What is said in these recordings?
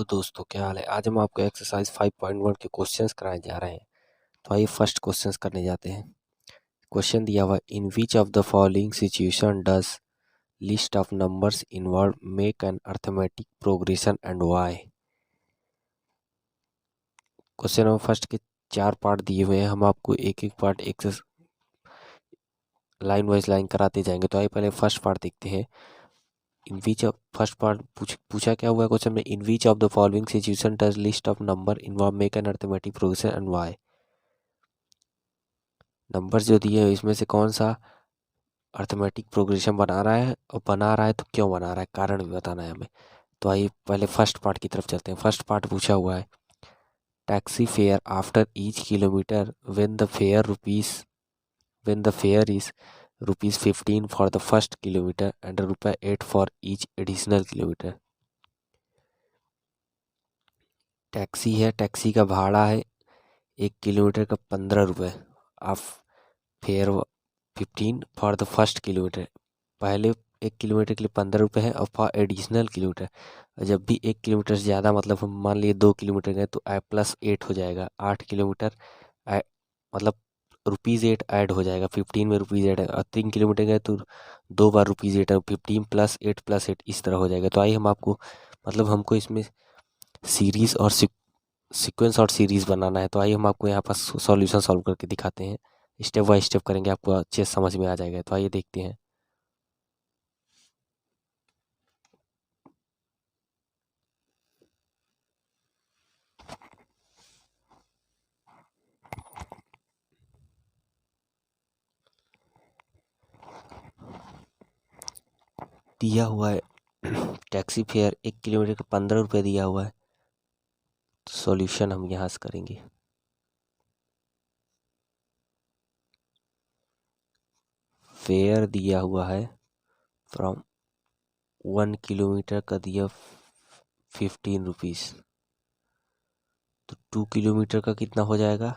दोस्तों, क्या हाल है। आज हम आपको एक्सरसाइज 5.1 के क्वेश्चंस कराने जा रहे हैं। तो आइए फर्स्ट क्वेश्चंस करने जाते हैं। क्वेश्चन दिया हुआ, in which of the following situation does list of numbers involve make an arithmetic progression and why. Question number first के 4 पार्ट दिए हुए हैं। हम आपको एक एक पार्ट एक लाइन वाइज लाइन कराते जाएंगे। तो आइए पहले फर्स्ट पार्ट देखते हैं। In which of first part पूछा क्या हुआ है क्वेश्चन में, in which of the following situation does list of number involve make an arithmetic progression and why. Number जो दिए हैं इसमें से कौन सा अर्थमेटिक प्रोग्रेशन बना रहा है, और बना रहा है तो क्यों बना रहा है, कारण भी बताना है हमें। तो आइए पहले फर्स्ट पार्ट की तरफ चलते हैं। फर्स्ट पार्ट पूछा हुआ है, taxi fare after each kilometre when the fair is ₹15 for the first kilometre and ₹8 for each additional kilometre. Taxi है, टैक्सी का भाड़ा है 1 किलोमीटर का ₹15। आप fair 15 for the first kilometre, पहले 1 किलोमीटर के लिए ₹15 है, और फॉर एडिशनल किलोमीटर जब भी 1 किलोमीटर से ज़्यादा, मतलब हम मान लिए 2 किलोमीटर गए तो +8 हो जाएगा। 8 किलोमीटर मतलब ₹8 ऐड हो जाएगा। 15 में ₹8 है, और 3 किलोमीटर गए तो 2 बार ₹8 है। 15 +8 इस तरह हो जाएगा। तो आइए हम आपको, मतलब हमको इसमें सीरीज और सीक्वेंस और सीरीज बनाना है। तो आइए हम आपको यहाँ पर सॉल्यूशन सॉल्व करके दिखाते हैं। स्टेप बाय स्टेप करेंगे, आपको अच्छे से समझ में आ जाएगा। तो आइए देखते हैं। दिया हुआ है टैक्सी फेयर 1 किलोमीटर का ₹15 दिया हुआ है। तो सॉल्यूशन हम यहाँ से करेंगे। फेयर दिया हुआ है फ्रॉम 1 किलोमीटर का दिया ₹15। तो 2 किलोमीटर का कितना हो जाएगा।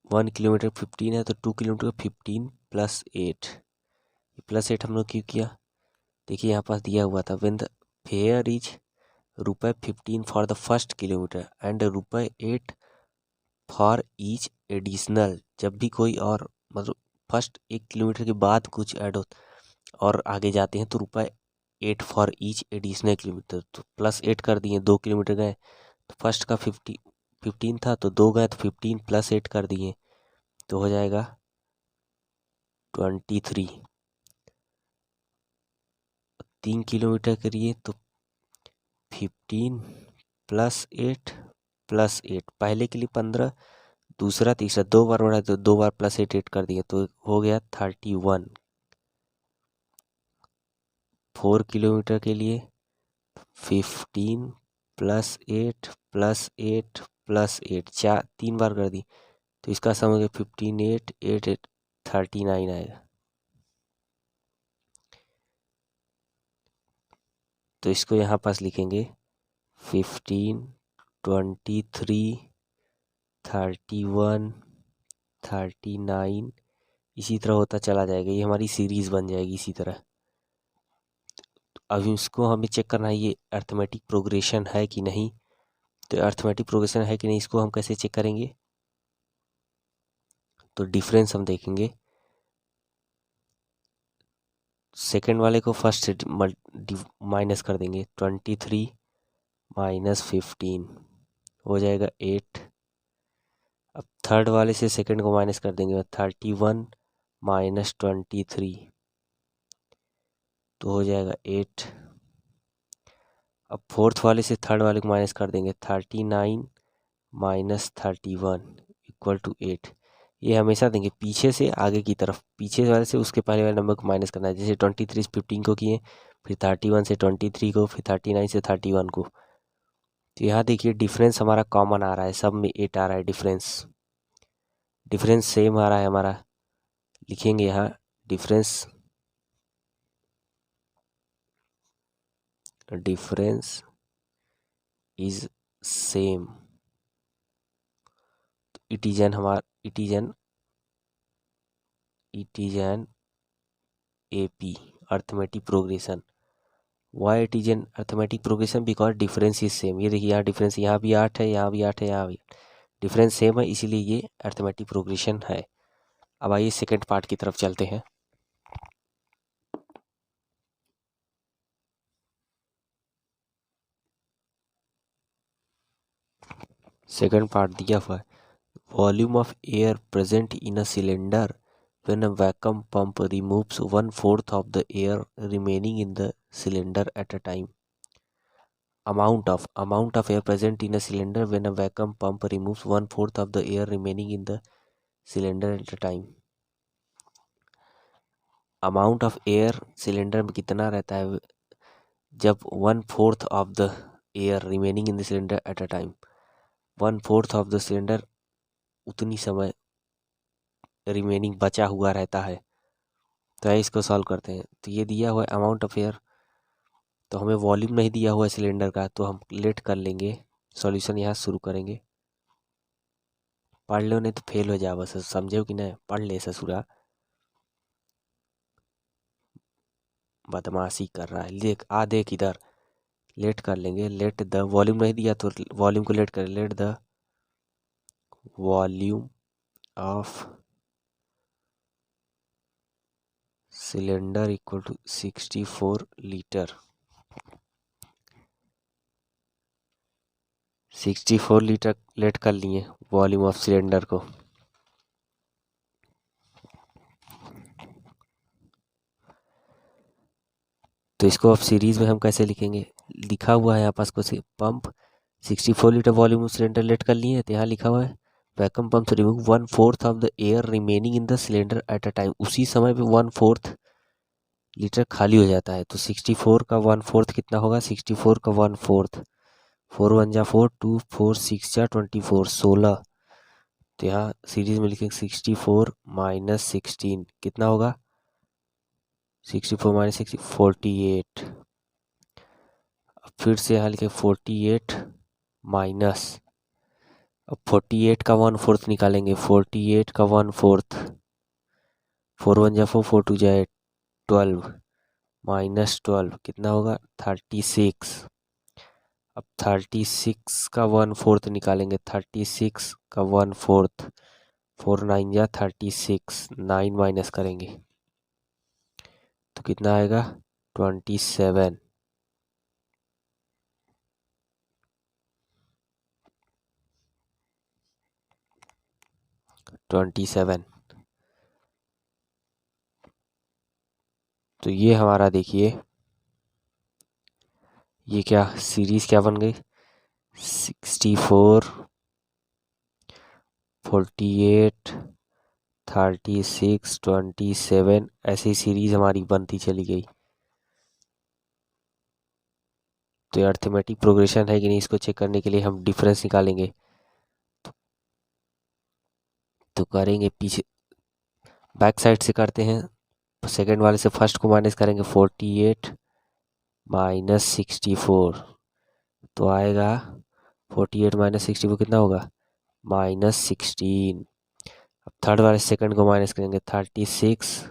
1 किलोमीटर 15 है, तो 2 किलोमीटर का 15 +8 हम लोग क्यों किया। देखिए यहाँ पास दिया हुआ था, when the fair is ₹15 for the first kilometre and ₹8 for each additional. जब भी कोई और, मतलब फर्स्ट 1 किलोमीटर के बाद कुछ ऐड हो और आगे जाते हैं तो ₹8 फॉर ईच एडिशनल किलोमीटर। तो +8 कर दिए। 2 किलोमीटर गए तो फर्स्ट का 15 था, तो 2 गए तो 15 +8 कर दिए, तो हो जाएगा 23। 3 किलोमीटर करिए तो 15 +8 पहले के लिए 15, दूसरा तीसरा 2 बार बढ़ा तो 2 बार +8 कर दिए, तो हो गया 31। 4 किलोमीटर के लिए 15 +8 3 बार कर दी, तो इसका सम हो गया 15 8 8 8 39 आएगा। तो इसको यहाँ पास लिखेंगे 15 23 31 39, इसी तरह होता चला जाएगा। ये हमारी सीरीज बन जाएगी इसी तरह। अब इसको हमें चेक करना है ये अर्थमेटिक प्रोग्रेशन है कि नहीं। तो अर्थमेटिक प्रोग्रेशन है कि नहीं, इसको हम कैसे चेक करेंगे। तो डिफरेंस हम देखेंगे, सेकंड वाले को फर्स्ट से माइनस कर देंगे। 23 - 15 हो जाएगा 8। अब थर्ड वाले से सेकंड को माइनस कर देंगे। 31 - 23 तो हो जाएगा 8। अब फोर्थ वाले से थर्ड वाले को माइनस कर देंगे। 39 - 31 = 8। ये हमेशा देंगे पीछे से आगे की तरफ, पीछे वाले से उसके पहले वाले नंबर को माइनस करना है। जैसे 23 से 15 को किए, फिर 31 से 23 को, फिर 39 से 31 को। तो यहाँ देखिए डिफरेंस हमारा कॉमन आ रहा है, सब में 8 आ रहा है। डिफरेंस सेम आ रहा है हमारा। लिखेंगे यहाँ difference is same. It is an AP arithmetic progression. Why it is an arithmetic progression because difference is same. ये देखिए यहाँ डिफरेंस, यहाँ भी 8 है, यहाँ भी 8 है, यहाँ भी डिफरेंस सेम है, इसीलिए ये अर्थमेटिक प्रोग्रेशन है। अब आइए सेकेंड पार्ट की तरफ चलते हैं। सेकेंड पार्ट दिया हुआ है, volume of air present in a cylinder when a vacuum pump removes 1/4 of the air remaining in the cylinder at a time. Amount of air present in a cylinder when a vacuum pump removes 1/4 of the air remaining in the cylinder at a time. Amount of air cylinder में कितना रहता है जब 1/4 of the air remaining in the cylinder at a time. 1/4 of the cylinder उतनी समय remaining बचा हुआ रहता है। तो इसको सॉल्व करते हैं। तो ये दिया हुआ है अमाउंट ऑफ एयर, तो हमें वॉल्यूम नहीं दिया हुआ है सिलेंडर का, तो हम लेट कर लेंगे, सॉल्यूशन यहाँ शुरू करेंगे। पढ़ लो नहीं तो फेल हो जाए, बस समझे कि नहीं, पढ़ ले ससुरा, बदमाशी कर रहा है। देख इधर, लेट कर लेंगे। लेट द वॉल्यूम नहीं दिया तो वॉल्यूम को लेट कर, let the volume of cylinder equal to 64 litre. 64 litre let कर लिए वॉल्यूम ऑफ सिलेंडर को। तो इसको अब सीरीज में हम कैसे लिखेंगे, लिखा हुआ है यहाँ पास कुछ, pump 64 litre volume cylinder let कर लिए, तो यहाँ लिखा हुआ है वैक्यूम पंप से remove 1/4 of the air remaining in the cylinder at a time. उसी समय पे 1/4 लीटर खाली हो जाता है। तो 64 का 1/4 कितना होगा, 64 का 1/4, 4 1 जा 4, 2 4 6 जा 24, 16। तो यहाँ सीरीज में लिखेंगे 64 माइनस 16 कितना होगा, 64 माइनस 60 48। अब फिर से यहाँ लिखे 48 माइनस, अब 48 का 1/4 निकालेंगे, 48 का 1/4, 4 1 जा 4, 4 2 जा 12 माइनस 12 कितना होगा 36। अब 36 का 1/4 निकालेंगे, 36 का 1/4, 4 9 जा 36, 9 माइनस करेंगे तो कितना आएगा 27। 27। तो ये हमारा देखिए, ये क्या सीरीज क्या बन गई, 64 48 36 27, ऐसी सीरीज हमारी बनती चली गई। तो ये अर्थमेटिक प्रोग्रेशन है कि नहीं, इसको चेक करने के लिए हम डिफरेंस निकालेंगे। तो करेंगे पीछे, बैक साइड से करते हैं, सेकेंड वाले से फर्स्ट को माइनस करेंगे, 48 माइनस 64 तो आएगा 48 माइनस 64 कितना होगा -16। अब थर्ड वाले सेकंड को माइनस करेंगे, 36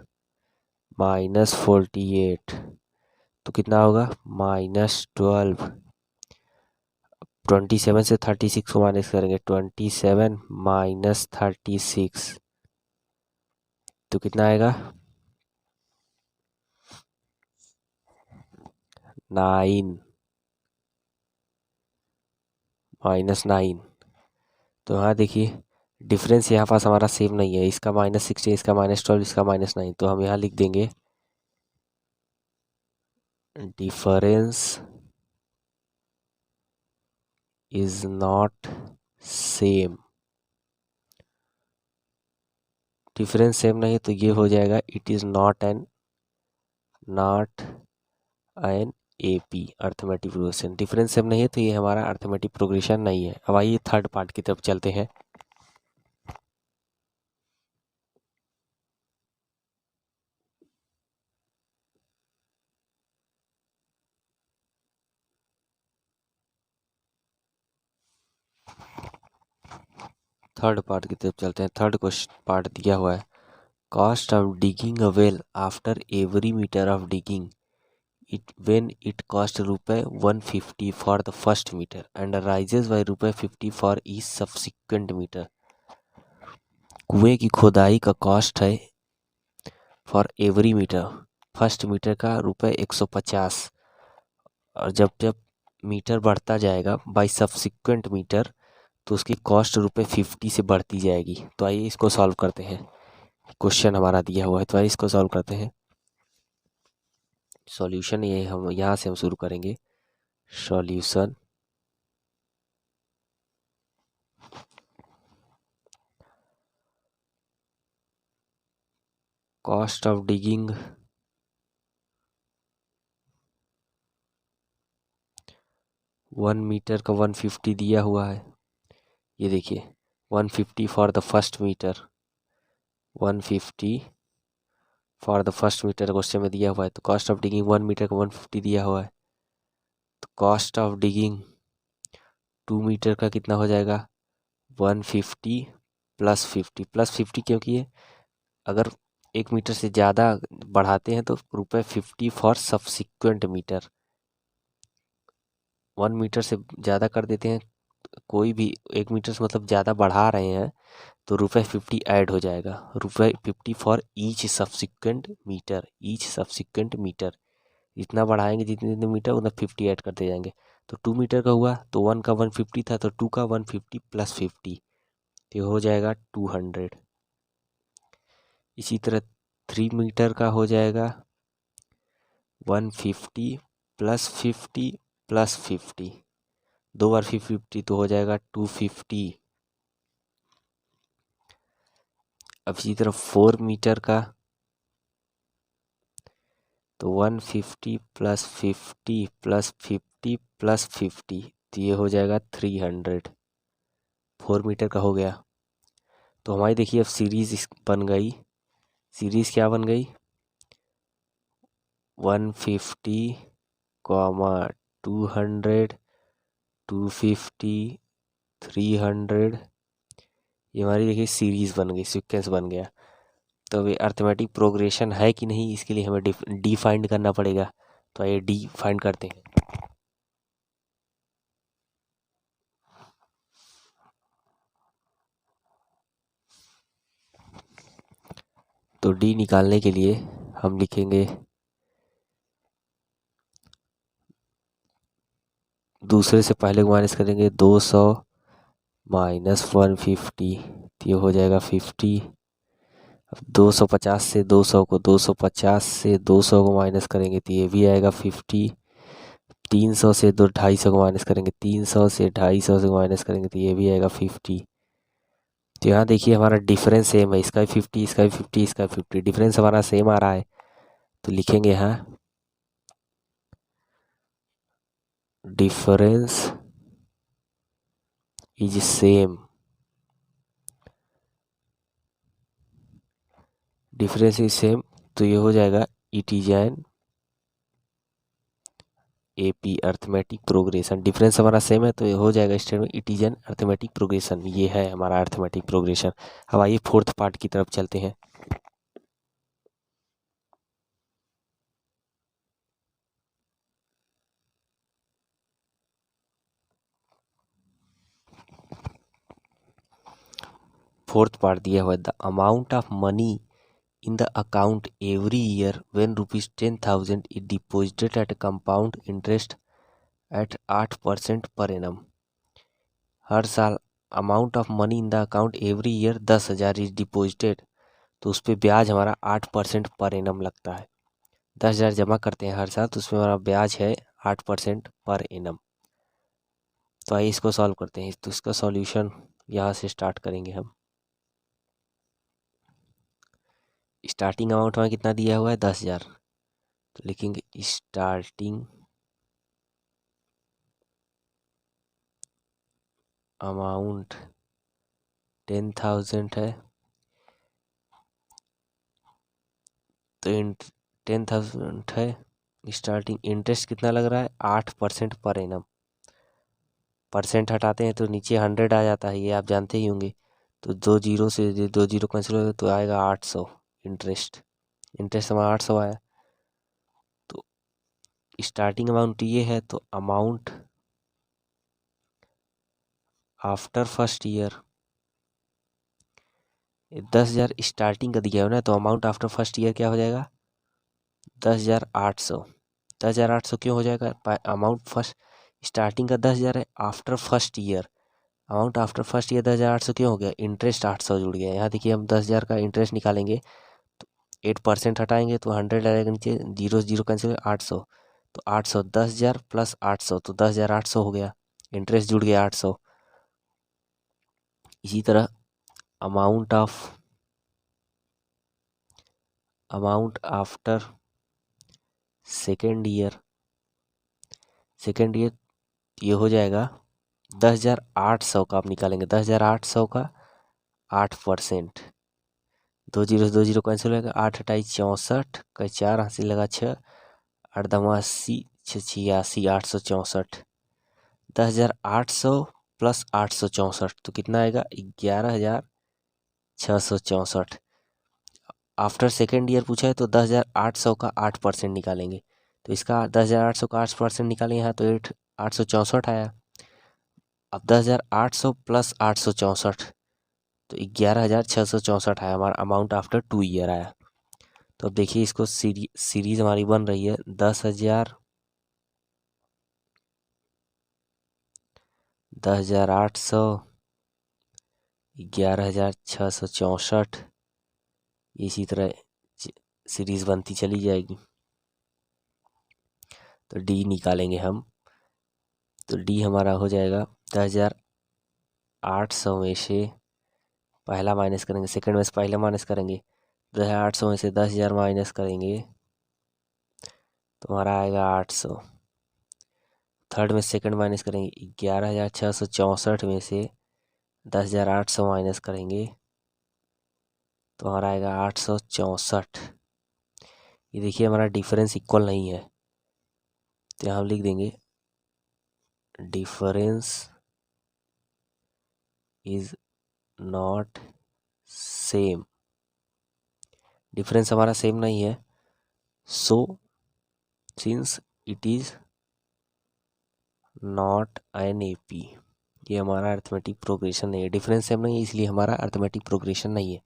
माइनस 48 तो कितना होगा -12। 27 से 36 को माइनस करेंगे, 27 माइनस 36 तो कितना आएगा 9 -9। तो यहाँ देखिए डिफरेंस यहाँ पास हमारा सेम नहीं है, इसका -16, इसका -12, इसका -9। तो हम यहाँ लिख देंगे difference is not same. Difference same नहीं तो ये हो जाएगा it is not an AP arithmetic progression. Difference same नहीं है तो ये हमारा अर्थमेटिक प्रोग्रेशन नहीं है। अब आइए थर्ड पार्ट की तरफ चलते हैं। थर्ड पार्ट की तरफ चलते हैं। थर्ड क्वेश्चन पार्ट दिया हुआ है, cost of digging a well after every metre of digging it cost रुपये 150 for the first meter and rises by रुपये 50 for each subsequent meter। कुएं की खुदाई का कॉस्ट है for every metre, first metre का रुपये 150, और जब जब मीटर बढ़ता जाएगा बाय सब्सिक्वेंट मीटर तो उसकी कॉस्ट रुपये 50 से बढ़ती जाएगी। तो आइए इसको सॉल्व करते हैं। क्वेश्चन हमारा दिया हुआ है तो आइए इसको सॉल्व करते हैं। सॉल्यूशन ये हम यहाँ से हम शुरू करेंगे। Solution cost of digging 1 metre का 150 दिया हुआ है। ये देखिए 150 for the first metre, 150 for the first metre question में दिया हुआ है। तो कॉस्ट ऑफ डिगिंग 1 मीटर का 150 दिया हुआ है। तो कॉस्ट ऑफ डिगिंग 2 मीटर का कितना हो जाएगा 150 प्लस 50 क्योंकि ये अगर 1 मीटर से ज़्यादा बढ़ाते हैं तो रुपये 50 फॉर सब्सिक्वेंट मीटर। 1 मीटर से ज़्यादा कर देते हैं, कोई भी 1 मीटर से मतलब ज़्यादा बढ़ा रहे हैं तो रुपये 50 ऐड हो जाएगा, रुपये 50 फॉर ईच सब्सिक्वेंट मीटर। जितना बढ़ाएंगे जितने जितने मीटर उतना 50 ऐड करते जाएंगे। तो 2 मीटर का हुआ तो 1 का 150 था तो 2 का 150 प्लस 50 तो हो जाएगा 200। इसी तरह 3 मीटर का हो जाएगा 150 प्लस 50 प्लस 50, 2 बार 50 तो हो जाएगा 250। अब इसी तरह 4 मीटर का तो 150 प्लस 50 प्लस 50 प्लस 50 तो ये हो जाएगा 300। 4 मीटर का हो गया। तो हमारी देखिए अब सीरीज बन गई। सीरीज क्या बन गई 150, 200, 250, 300। ये हमारी देखिए सीरीज बन गई, सीक्वेंस बन गया। तो अभी अर्थमेटिक प्रोग्रेशन है कि नहीं इसके लिए हमें डी फाइंड करना पड़ेगा। तो आइए डी फाइंड करते हैं। तो डी निकालने के लिए हम लिखेंगे दूसरे से पहले को माइनस करेंगे 200 माइनस 150 तो ये हो जाएगा 50। अब 250 से 200 को 250 से 200 को माइनस करेंगे तो ये भी आएगा 50। 300 से 250 को माइनस करेंगे, 300 से 250 से माइनस करेंगे तो ये भी आएगा 50। तो यहाँ देखिए हमारा डिफरेंस सेम है, इसका भी 50, इसका भी 50, इसका भी 50, डिफरेंस हमारा सेम आ रहा है। तो लिखेंगे यहाँ difference is same, difference is same तो ये हो जाएगा it is an AP arithmetic progression. Difference हमारा सेम है तो ये हो जाएगा statement it is an arithmetic progression. ये है हमारा अर्थमेटिक प्रोग्रेशन। अब आइए फोर्थ पार्ट की तरफ चलते हैं। फोर्थ पार्ट दिया हुआ है the amount of money in the account every year when ₹10,000 is deposited at compound interest at 8% per annum. हर साल amount of money in the account every year 10,000 is deposited तो उस पर ब्याज हमारा 8% पर एनम लगता है। 10,000 जमा करते हैं हर साल तो उसमें हमारा ब्याज है 8% पर एनम। तो आइए इसको सॉल्व करते हैं। तो इसका सॉल्यूशन यहाँ से स्टार्ट करेंगे हम। स्टार्टिंग अमाउंट हमें कितना दिया हुआ है 10,000 तो लिखेंगे स्टार्टिंग अमाउंट 10,000 है तो 10,000 है। स्टार्टिंग इंटरेस्ट कितना लग रहा है 8% पर एनम। परसेंट हटाते हैं तो नीचे 100 आ जाता है, ये आप जानते ही होंगे। तो 2 जीरो से 2 जीरो कैंसिल हो तो आएगा 800 इंटरेस्ट। इंटरेस्ट हमारा 800 आया। तो स्टार्टिंग अमाउंट ये है तो amount after first year 10,000 starting का दिया हो ना, तो अमाउंट आफ्टर फर्स्ट ईयर क्या हो जाएगा 10,800। 10,800 क्यों हो जाएगा, अमाउंट फर्स्ट स्टार्टिंग का 10,000 है, after first year amount after first year 10,800 क्यों हो गया, इंटरेस्ट 800 जुड़ गया। यहाँ देखिए हम 10,000 का इंटरेस्ट निकालेंगे तो 8% हटाएंगे तो 100 आएगा नीचे, जीरो जीरो कैंसिल 800, तो 800 10,000 प्लस 800 तो 10,800 हो गया, इंटरेस्ट जुड़ गया 800। इसी तरह अमाउंट आफ्टर सेकेंड ईयर ये हो जाएगा 10,800 का आप निकालेंगे, 10,800 का 8%, दो जीरो कैंसिल होगा, 8 × 8 = 64 का 4 हासिल लगा 6, 8 × 2 = 80, 6 × 86 864। 10,800 प्लस 864 तो कितना आएगा 11,664। आफ्टर सेकेंड ईयर पूछा है तो 10,800 का 8% निकालेंगे, तो इसका 10,800 का 8% निकालेंगे यहाँ तो 864 आया। अब 10,800 प्लस 864 तो 11,664 आया, हमारा अमाउंट आफ्टर 2 ईयर आया। तो अब देखिए इसको सीरीज हमारी बन रही है 10,000, 10,800, 11,664, इसी तरह सीरीज बनती चली जाएगी। तो डी निकालेंगे हम, तो डी हमारा हो जाएगा 10,800 में से पहला माइनस करेंगे, सेकंड में से पहला माइनस करेंगे, 10,800 में से 10,000 माइनस करेंगे तो हमारा आएगा 800। थर्ड में सेकंड माइनस करेंगे, 11,664 में से 10,800 माइनस करेंगे तो हमारा आएगा 864। ये देखिए हमारा डिफरेंस इक्वल नहीं है, तो यहाँ हम लिख देंगे difference is not same. Difference हमारा सेम नहीं है, so since it is not an AP, ये हमारा अर्थमेटिक प्रोग्रेशन नहीं है। डिफरेंस सेम नहीं है इसलिए हमारा अर्थमेटिक प्रोग्रेशन नहीं है।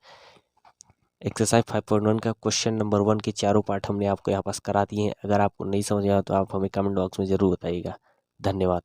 एक्सरसाइज 5.1 का क्वेश्चन नंबर 1 के चारों पार्ट हमने आपको यहाँ पास करा दिए हैं। अगर आपको नहीं समझ आया तो आप हमें कमेंट बॉक्स में ज़रूर बताइएगा। धन्यवाद।